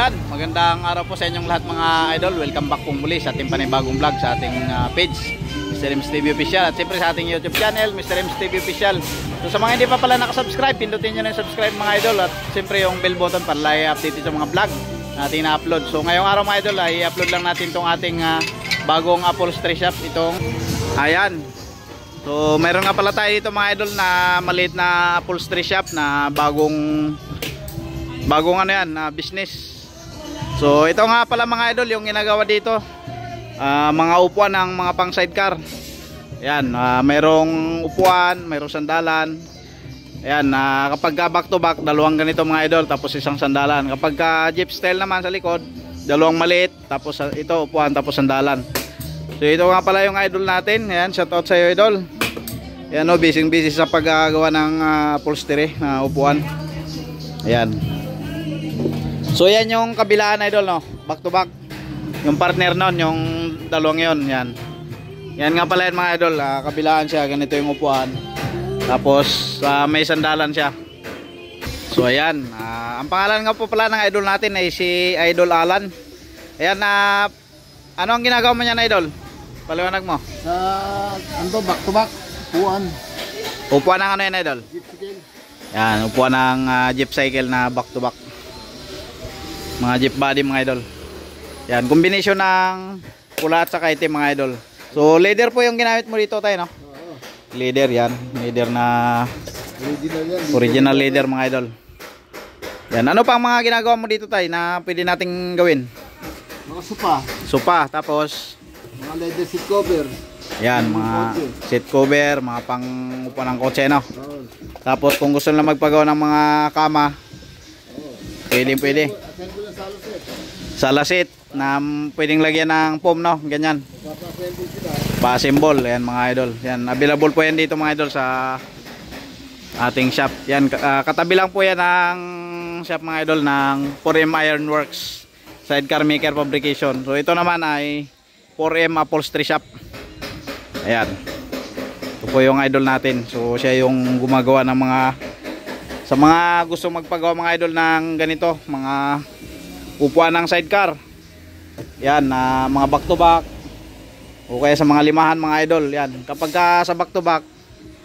Ayan, magandang araw po sa inyong lahat mga idol. Welcome back po muli sa ating panibagong vlog sa ating page Mr. Ems TV Official. At siyempre sa ating YouTube channel Mr. Ems TV Official. So sa mga hindi pa pala nakasubscribe, pindutin nyo na yung subscribe mga idol. At siyempre yung bell button para i-update sa mga vlog natin na-upload. So ngayong araw mga idol ay i-upload lang natin itong ating bagong upholstery shop. Itong, ayan. So mayroon nga pala tayo dito mga idol na maliit na upholstery shop na bagong ano yan, business. So ito nga pala mga idol yung ginagawa dito, mga upuan ng mga pang sidecar. Ayan, mayroong upuan, mayroong sandalan. Ayan, kapag back to back, dalawang ganito mga idol, tapos isang sandalan. Kapag jeep style naman sa likod, dalawang maliit, tapos ito upuan, tapos sandalan. So ito nga pala yung idol natin. Ayan, shout out sa iyo idol. Ayan o, busy sa paggagawa ng upholstery na upuan. Ayan. So yan yung kabilaan idol, no, back to back. Yung partner nun, yung dalawang yun. Yan. Yan nga pala yan mga idol, kabilaan siya, ganito yung upuan. Tapos may sandalan siya. So ayan, ang pangalan nga po pala ng idol natin ay si Idol Alan. Ayan, ano ang ginagawa mo niyan idol? Paliwanag mo. Back to back, upuan. Upuan ng ano yan idol? Jeep cycle. Yan, upuan ng jeep cycle na back to back. Mga jeep body mga idol. Yan, combination ng pula at saka itim mga idol. So leather po yung ginamit mo dito tayo, no? Oo. Leather yan, leather na original leather mga idol. Yan, ano pa ang mga ginagawa mo dito tayo na pwede nating gawin? Mga sopa. Sopa, tapos Mga leather seat cover. yan, mga seat cover, mga pang upuan ng kotse, no? Oo. Tapos kung gusto nila magpagawa ng mga kama, pwede. Sala seat na pwedeng lagyan ng foam, no? Ganyan. Pa-assemble, yan mga idol. Yan, available po yan dito mga idol sa ating shop. Yan, katabi lang po yan ng shop mga idol ng 4M Ironworks Sidecar Maker Fabrication. So ito naman ay 4M Upholstery Shop. Ayan. Ito po yung idol natin. So siya yung gumagawa ng mga, sa mga gusto magpagawa mga idol ng ganito, mga upuan ng sidecar. Yan, mga back to back o kaya sa mga limahan mga idol. Yan, kapag sa back to back,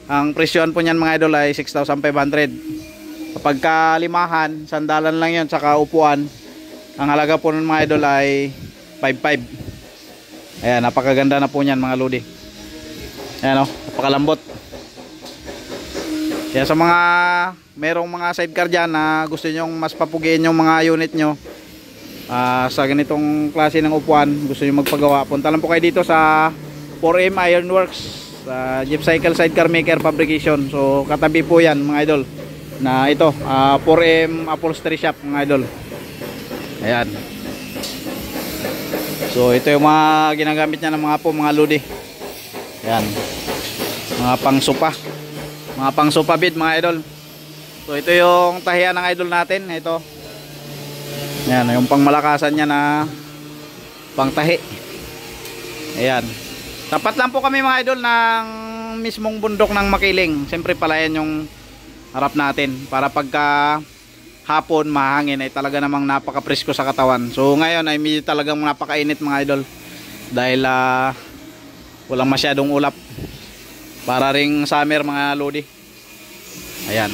ang presyon po niyan mga idol ay 6,500. Kapag limahan, sandalan lang yun, saka upuan, ang halaga po ng mga idol ay 5,500. Ayan, napakaganda na po niyan mga lodi. Ayan o, napakalambot. Kaya sa mga merong mga sidecar dyan na gusto nyong mas papugiin yung mga unit nyo, sa ganitong klase ng upuan, gusto nyo magpagawa, punta lang po kayo dito sa 4M Ironworks, sa Jeep Cycle Sidecar Maker Fabrication. So katabi po yan mga idol na ito, 4M Upholstery Shop mga idol. Ayan. So ito yung mga ginagamit niya ng mga po mga lodi. Ayan, mga pang sopa, mga pang sopa bed mga idol. So ito yung tahiyan ng idol natin. Ito, yan, yung pangmalakasan niya na pangtahi. Ayan. Tapat lang po kami mga idol ng mismong bundok ng Makiling. Siyempre pala yan yung harap natin, para pagka hapon mahangin ay talaga namang napaka-presko sa katawan. So ngayon ay medyo talagang napakainit mga idol, dahil walang masyadong ulap. Para ring summer mga lodi. Ayan.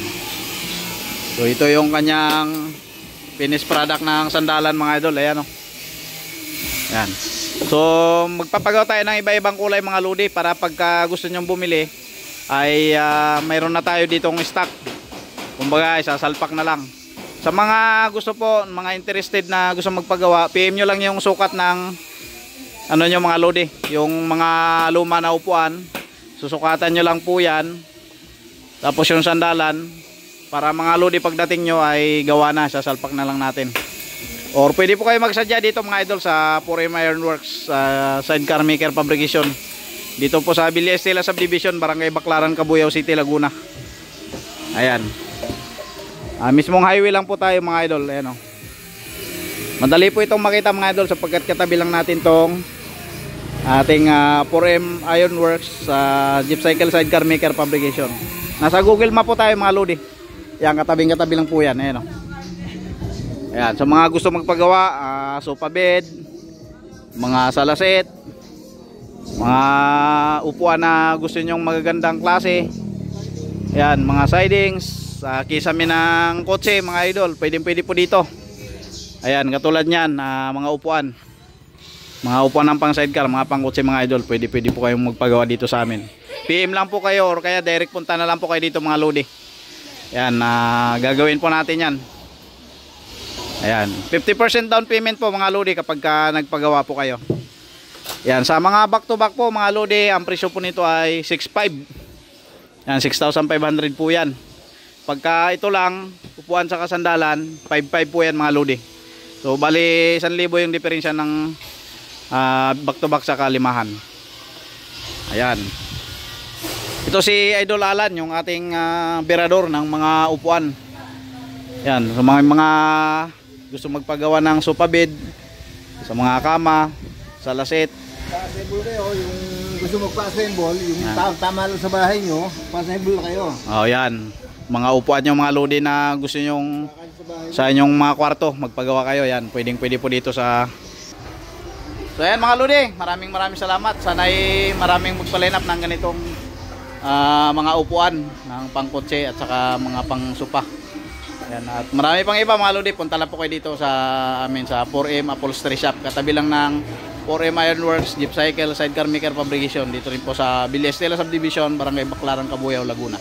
So ito yung kanyang finished product ng sandalan mga idol. Ayan o. Ayan. So magpapagawa tayo ng iba-ibang kulay mga lodi, para pagka gusto nyong bumili ay mayroon na tayo ditong stock. Kumbaga isasalpak na lang. Sa mga gusto po, mga interested na gusto magpagawa, PM nyo lang yung sukat ng ano nyo mga lodi, yung mga luma na upuan. Susukatan nyo lang po yan. Tapos yung sandalan, para mga lodi pagdating nyo ay gawa na, sasalpak na lang natin. Or pwede po kayo magsadya dito mga idol sa 4M Ironworks Sidecar Maker Fabrication. Dito po sa Villa Estela Subdivision, Barangay Baclaran, Cabuyao City, Laguna. Ayan. Mismong highway lang po tayo mga idol. Ayan o. Madali po itong makita mga idol, sapagkat katabi lang natin tong ating 4M Ironworks Jeep Cycle Sidecar Maker Fabrication. Nasa Google Map po tayo mga lodi. Yan, katabing-katabi lang po yan. Ayan o. Ayan, sa mga gusto magpagawa, sofa bed, mga salaset, mga upuan na gusto nyong magagandang klase. Ayan, mga sidings, kisame ng kotse mga idol, pwede po dito. Ayan, katulad nyan, mga upuan. Mga upuan ng pang sidecar, mga pang kotse mga idol, pwede po kayong magpagawa dito sa amin. PM lang po kayo or kaya direct punta na lang po kayo dito mga lodi. Ayan, gagawin po natin yan. Ayan, 50% down payment po mga lodi kapag nagpagawa po kayo. Ayan, sa mga back to back po mga lodi, ang presyo po nito ay 6,500. Ayan, 6,500 po yan. Pagka ito lang, upuan sa kasandalan, 5,500 po yan mga lodi. So bali 1,000 yung diferensya ng back to back sa kalimahan. Ayan. Ito si Idol Alan, yung ating berador ng mga upuan. Ayan, sa mga gusto magpagawa ng sofa bed, sa mga kama, salaset. Pa-assemble kayo, yung gusto magpa-assemble, yung tama lang sa bahay nyo, pa-assemble kayo. Oh, yan. Mga upuan yung mga lodi na gusto nyong sa inyong mga kwarto, magpagawa kayo. Yan, pwede po dito sa... So ayan mga lodi, maraming salamat. Sana ay maraming magpa-line up ng ganitong mga upuan ng pangkotse at saka mga pang sofa. Ayan, at marami pang iba mga lodi, punta lang po kayo dito sa amin sa 4M Upholstery Shop, katabi lang ng 4M Ironworks, Jeep Cycle, Sidecar Maker Fabrication, dito rin po sa Villa Estela Subdivision, Barangay Baclaran, Cabuyao, Laguna.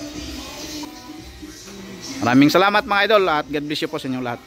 Maraming salamat mga idol at God bless you po sa inyong lahat.